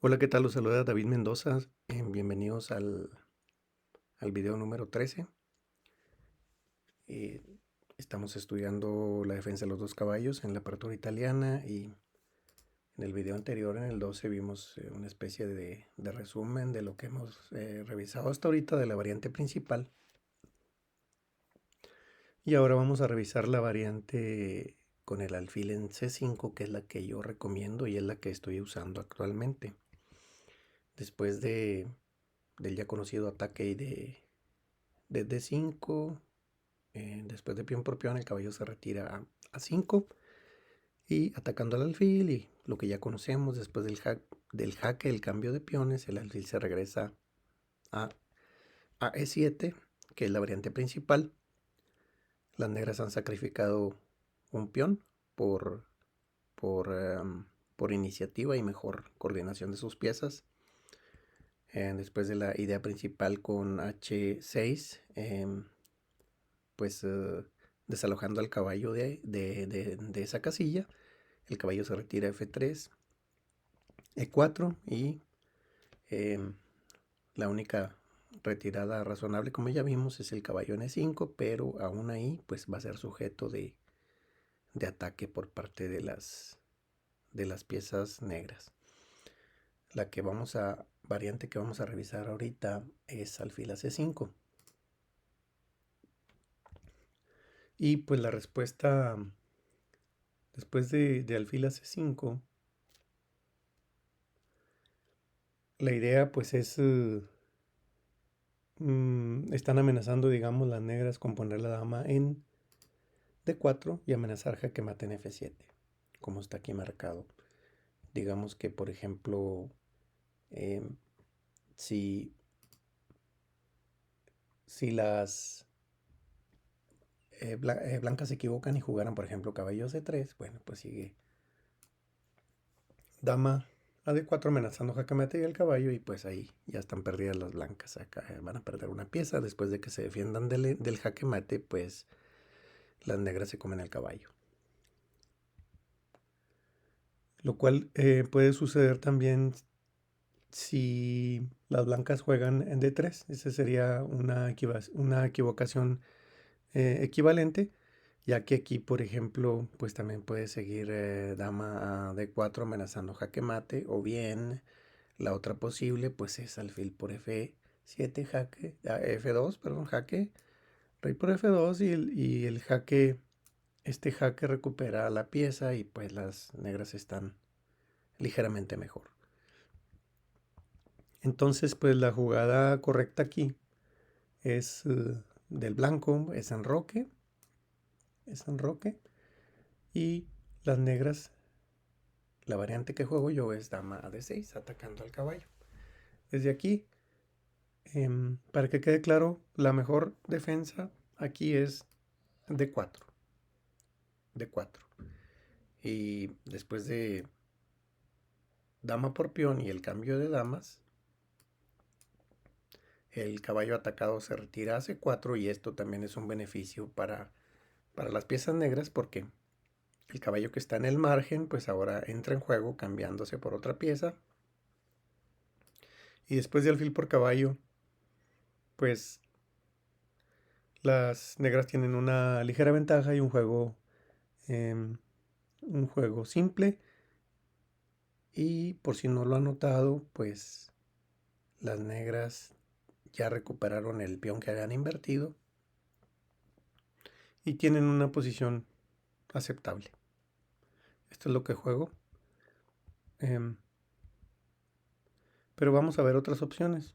Hola, ¿qué tal? Los saluda David Mendoza. Bienvenidos al video número 13. Eh, Estamos estudiando la defensa de los dos caballos en la apertura italiana y en el video anterior, en el 12, vimos una especie de resumen de lo que hemos revisado hasta ahorita de la variante principal. Y ahora vamos a revisar la variante con el alfil en C5, que es la que yo recomiendo y es la que estoy usando actualmente. Después del ya conocido ataque de D5, después de peón por peón, el caballo se retira a 5 y atacando al alfil y lo que ya conocemos después del jaque, el cambio de peones, el alfil se regresa a, a E7, que es la variante principal. Las negras han sacrificado un peón por, por, um, por iniciativa y mejor coordinación de sus piezas. Después de la idea principal con H6, pues desalojando al caballo de esa casilla, el caballo se retira a F3, E4 y eh, la única retirada razonable, como ya vimos, es el caballo en E5, pero aún ahí pues va a ser sujeto de ataque por parte de las piezas negras. La variante que vamos a revisar ahorita es alfil a C5. Y pues la respuesta después de alfil a C5, la idea pues es están amenazando, digamos, las negras con poner la dama en D4 y amenazar jaque mate en F7, como está aquí marcado. Digamos que, por ejemplo, eh, si, si las blancas se equivocan y jugaran, por ejemplo, caballo C3, bueno, pues sigue dama a D4 amenazando jaque mate y el caballo, y pues ahí ya están perdidas las blancas. Acá van a perder una pieza. Después de que se defiendan del jaque mate, pues las negras se comen el caballo. Lo cual puede suceder también si las blancas juegan en D3. Esa sería una equivocación equivalente, ya que aquí, por ejemplo, pues también puede seguir dama a D4 amenazando jaque mate, o bien la otra posible pues es alfil por F7 jaque, F2, perdón, jaque, rey por F2 y el jaque, este jaque recupera la pieza y pues las negras están ligeramente mejor. Entonces, pues la jugada correcta aquí es del blanco, es enroque, y las negras, la variante que juego yo es dama a D6, atacando al caballo. Desde aquí, para que quede claro, la mejor defensa aquí es D4, D4. Y después de dama por peón y el cambio de damas, el caballo atacado se retira a C4 y esto también es un beneficio para las piezas negras porque el caballo que está en el margen pues ahora entra en juego cambiándose por otra pieza. Y después de alfil por caballo, pues las negras tienen una ligera ventaja y un juego simple. Y por si no lo han notado, pues las negras ya recuperaron el peón que habían invertido y tienen una posición aceptable. Esto es lo que juego. Em, pero vamos a ver otras opciones.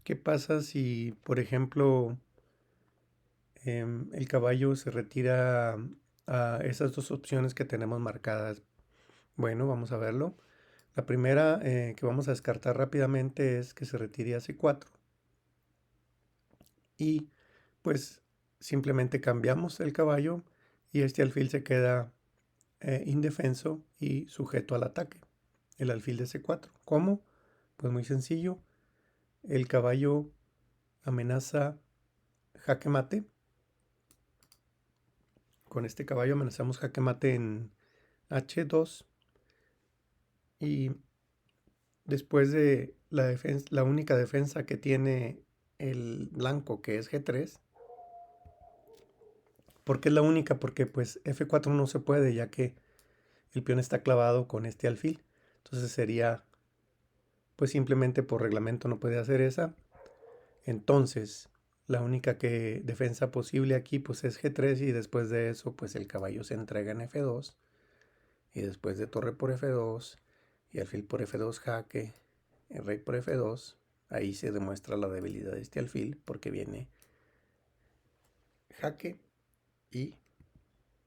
¿Qué pasa si, por ejemplo, el caballo se retira a esas dos opciones que tenemos marcadas? Bueno, vamos a verlo. La primera que vamos a descartar rápidamente es que se retire a C4. Y pues simplemente cambiamos el caballo y este alfil se queda indefenso y sujeto al ataque. El alfil de C4. ¿Cómo? Pues muy sencillo. El caballo amenaza jaque mate. Con este caballo amenazamos jaque mate en H2 Y después de la única defensa que tiene el blanco, que es G3. ¿Por qué es la única? Porque pues F4 no se puede, ya que el peón está clavado con este alfil. Entonces sería, pues simplemente por reglamento no puede hacer esa. Entonces, la única defensa posible aquí pues es G3, y después de eso pues el caballo se entrega en F2, y después de torre por F2 y alfil por F2 jaque, el rey por F2, ahí se demuestra la debilidad de este alfil, porque viene jaque, y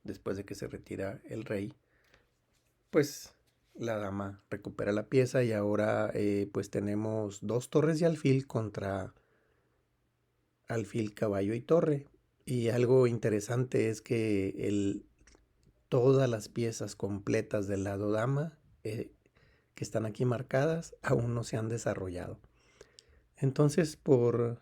después de que se retira el rey, pues la dama recupera la pieza, y ahora pues tenemos dos torres de alfil contra alfil, caballo y torre. Y algo interesante es que todas las piezas completas del lado dama, que están aquí marcadas, aún no se han desarrollado. Entonces, por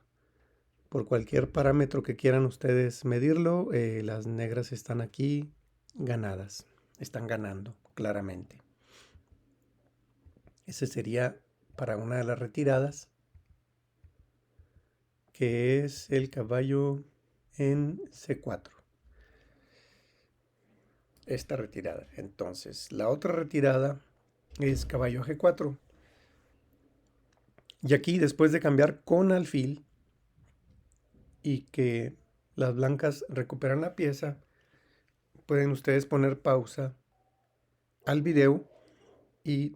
cualquier parámetro que quieran ustedes medirlo, las negras están aquí ganadas, están ganando claramente. Ese sería para una de las retiradas, que es el caballo en C4. Esta retirada. Entonces, la otra retirada es caballo a G4. Y aquí, después de cambiar con alfil y que las blancas recuperan la pieza, pueden ustedes poner pausa al video, y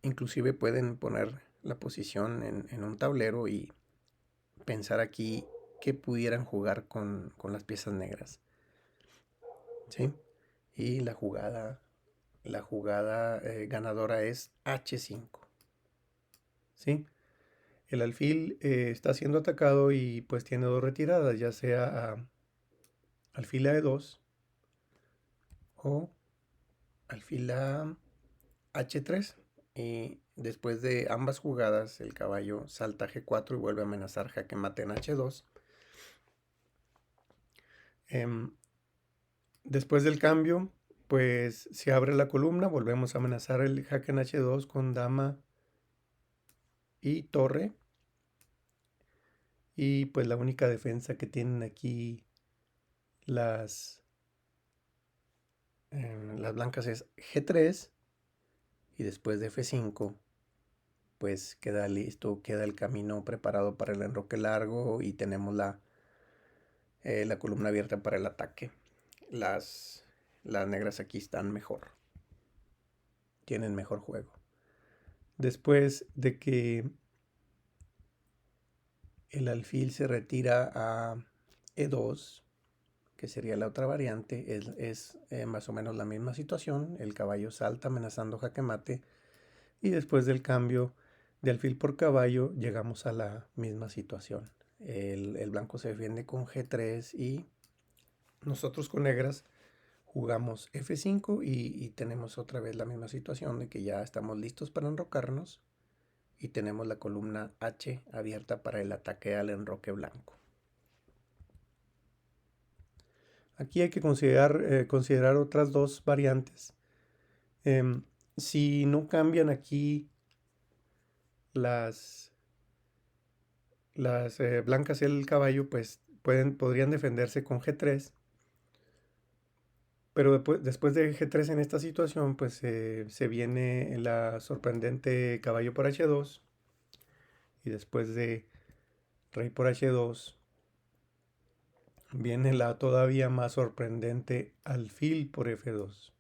inclusive pueden poner la posición en un tablero y pensar aquí que pudieran jugar con las piezas negras. ¿Sí? Y la jugada ganadora es H5. ¿Sí? El alfil está siendo atacado y pues tiene dos retiradas, ya sea alfil a E2 o alfil a H3. Y después de ambas jugadas, el caballo salta a G4 y vuelve a amenazar jaque mate en H2. Después del cambio, pues se abre la columna, volvemos a amenazar el jaque en H2 con dama y torre. Y pues la única defensa que tienen aquí las blancas es G3, y después de F5 pues queda listo, queda el camino preparado para el enroque largo, y tenemos la columna abierta para el ataque. Las negras aquí están mejor, tienen mejor juego. Después de que el alfil se retira a E2, que sería la otra variante, es más o menos la misma situación. El caballo salta amenazando jaque mate, y después del cambio de alfil por caballo llegamos a la misma situación. El blanco se defiende con G3, y nosotros con negras jugamos F5, y tenemos otra vez la misma situación de que ya estamos listos para enrocarnos, y tenemos la columna H abierta para el ataque al enroque blanco. Aquí hay que considerar otras dos variantes. Si no cambian aquí las blancas y el caballo, pues podrían defenderse con G3. Pero después de G3 en esta situación, pues se viene la sorprendente caballo por H2. Y después de rey por H2, viene la todavía más sorprendente alfil por F2.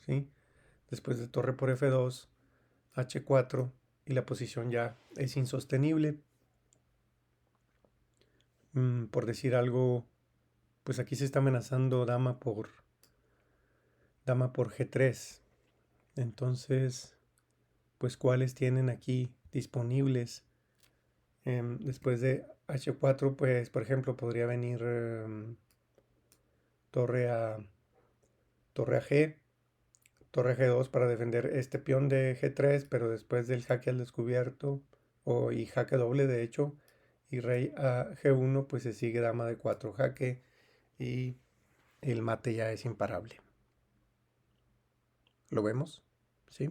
¿Sí? Después de torre por F2, H4, y la posición ya es insostenible. Por decir algo, pues aquí se está amenazando dama por G3. Entonces, pues cuáles tienen aquí disponibles. Después de H4, pues por ejemplo podría venir torre a G, torre G2 para defender este peón de G3, pero después del jaque al descubierto, y jaque doble de hecho, y rey a G1, pues se sigue dama de 4 jaque, y el mate ya es imparable. ¿Lo vemos? ¿Sí?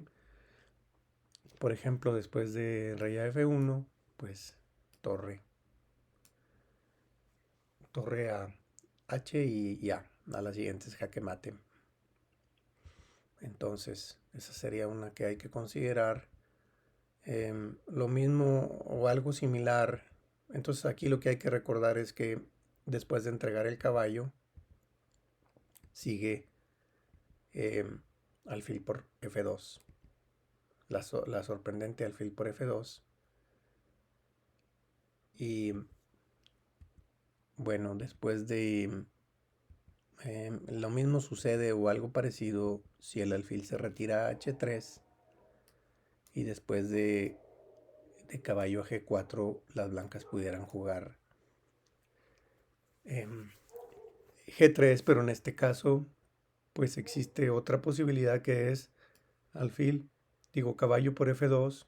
Por ejemplo, después de rey a F1, pues torre, torre a H y ya, a la siguiente es jaque mate. Entonces, esa sería una que hay que considerar. Lo mismo o algo similar. Entonces aquí lo que hay que recordar es que después de entregar el caballo, sigue em, alfil por F2. La sorprendente alfil por F2. Y bueno, después de lo mismo sucede o algo parecido si el alfil se retira a H3 y después de caballo a G4 las blancas pudieran jugar G3, pero en este caso pues existe otra posibilidad que es alfil, digo caballo por F2,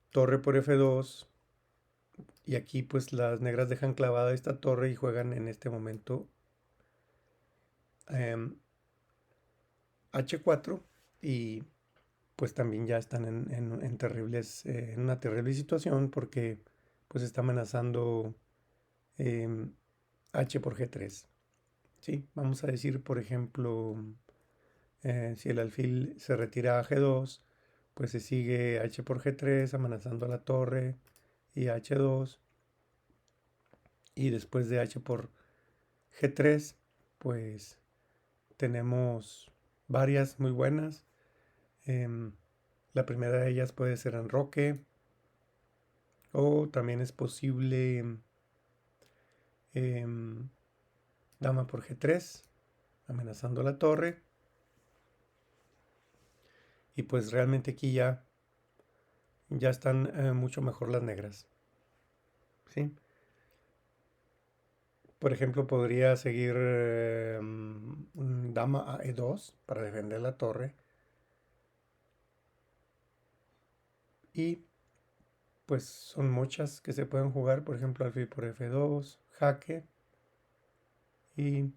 torre por F2 y aquí pues las negras dejan clavada esta torre y juegan en este momento H4 y pues también ya están en una terrible situación porque pues está amenazando em, H por G3. ¿Sí? Vamos a decir, por ejemplo, si el alfil se retira a G2, pues se sigue H por G3 amenazando a la torre y H2. Y después de H por G3, pues tenemos varias muy buenas. Em, la primera de ellas puede ser enroque o también es posible em, dama por G3 amenazando la torre. Y pues realmente aquí ya están mucho mejor las negras. ¿Sí? Por ejemplo, podría seguir dama a E2 para defender la torre. Y pues son muchas que se pueden jugar. Por ejemplo, alfil por F2, jaque. Y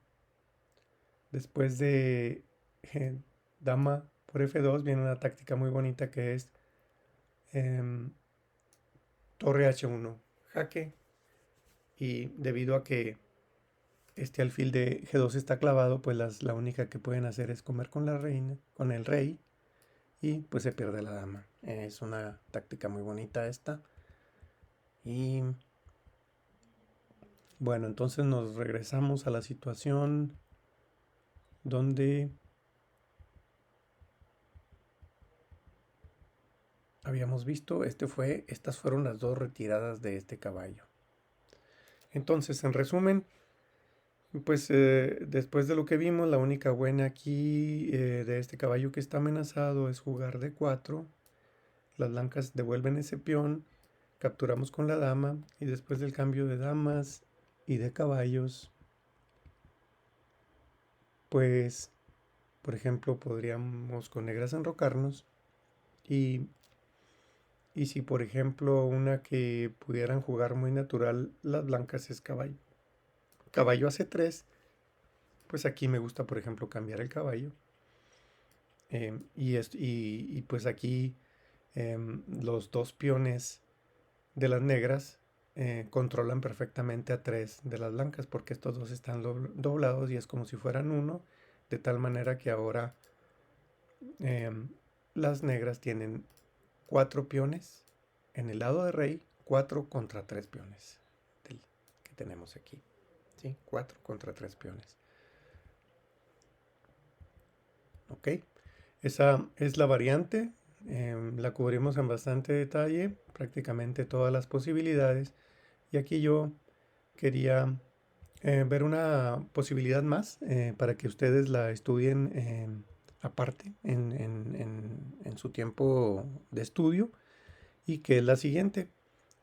después de dama por F2 viene una táctica muy bonita que es em, torre H1, jaque. Y debido a que este alfil de G2 está clavado, pues la única que pueden hacer es comer con la reina, con el rey, y pues se pierde la dama. Es una táctica muy bonita esta. Y bueno, entonces nos regresamos a la situación donde habíamos visto, estas fueron las dos retiradas de este caballo. Entonces, en resumen, pues después de lo que vimos, la única buena aquí de este caballo que está amenazado es jugar D4. Las blancas devuelven ese peón, capturamos con la dama y después del cambio de damas y de caballos, pues, por ejemplo, podríamos con negras enrocarnos y, y si, por ejemplo, una que pudieran jugar muy natural las blancas es caballo. Caballo a C3, pues aquí me gusta, por ejemplo, cambiar el caballo. Y pues aquí los dos peones de las negras controlan perfectamente a tres de las blancas porque estos dos están doblados y es como si fueran uno, de tal manera que ahora em, las negras tienen cuatro peones en el lado de rey, cuatro contra tres peones que tenemos aquí. ¿Sí? Cuatro contra tres peones. ¿Ok? Esa es la variante. La cubrimos en bastante detalle, prácticamente todas las posibilidades. Y aquí yo quería ver una posibilidad más para que ustedes la estudien aparte en su tiempo de estudio y que es la siguiente,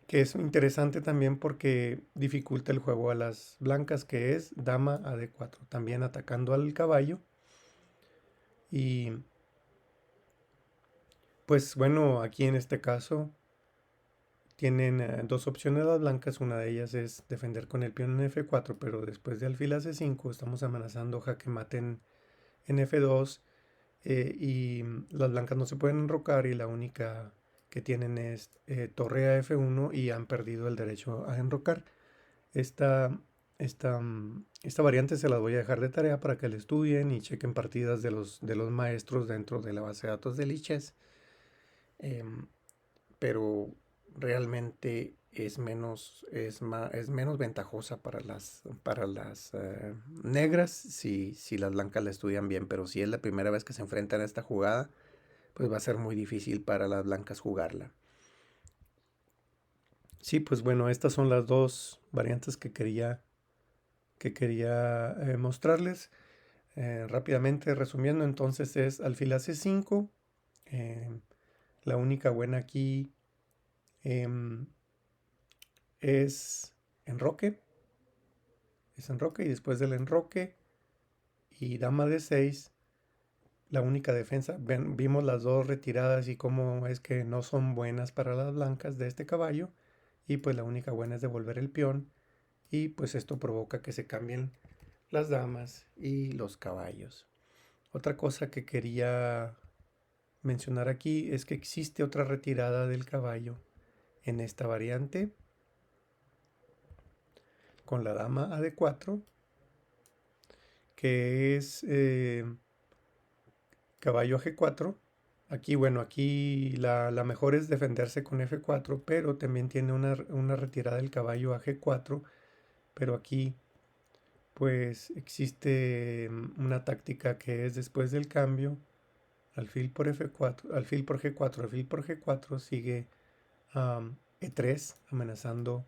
que es interesante también porque dificulta el juego a las blancas, que es dama a D4, también atacando al caballo. Y pues bueno, aquí en este caso tienen dos opciones las blancas, una de ellas es defender con el peón en F4, pero después de alfil a C5 estamos amenazando jaque mate en F2 y las blancas no se pueden enrocar y la única que tienen es torre a F1 y han perdido el derecho a enrocar. Esta variante se las voy a dejar de tarea para que la estudien y chequen partidas de los maestros dentro de la base de datos de Lichess. Pero realmente es menos ventajosa para las negras si las blancas la estudian bien. Pero si es la primera vez que se enfrentan a esta jugada, pues va a ser muy difícil para las blancas jugarla. Sí, pues bueno, estas son las dos variantes que quería mostrarles. Rápidamente resumiendo, entonces es alfil a C5. La única buena aquí es enroque. Es enroque y después del enroque y dama de 6, la única defensa. Vimos las dos retiradas y cómo es que no son buenas para las blancas de este caballo. Y pues la única buena es devolver el peón. Y pues esto provoca que se cambien las damas y los caballos. Otra cosa que quería mencionar aquí es que existe otra retirada del caballo en esta variante con la dama a d4, que es caballo a g4. Aquí, bueno, aquí la mejor es defenderse con f4, pero también tiene una retirada del caballo a g4. Pero aquí, pues, existe una táctica que es después del cambio, alfil por f4, alfil por g4, alfil por g4, sigue e3, amenazando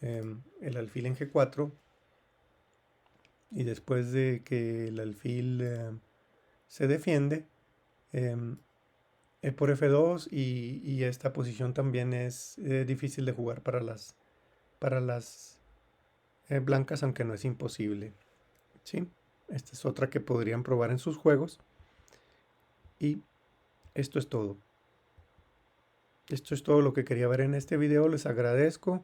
el alfil en g4. Y después de que el alfil se defiende, por F2 y esta posición también es difícil de jugar para las blancas, aunque no es imposible. ¿Sí? Esta es otra que podrían probar en sus juegos. Y esto es todo. Esto es todo lo que quería ver en este video. Les agradezco.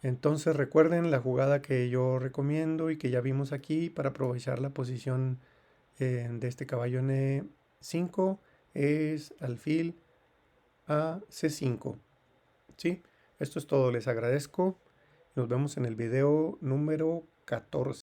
Entonces recuerden la jugada que yo recomiendo y que ya vimos aquí para aprovechar la posición de este caballo en E5 es alfil a C5. ¿Sí? Esto es todo, les agradezco. Nos vemos en el video número 14.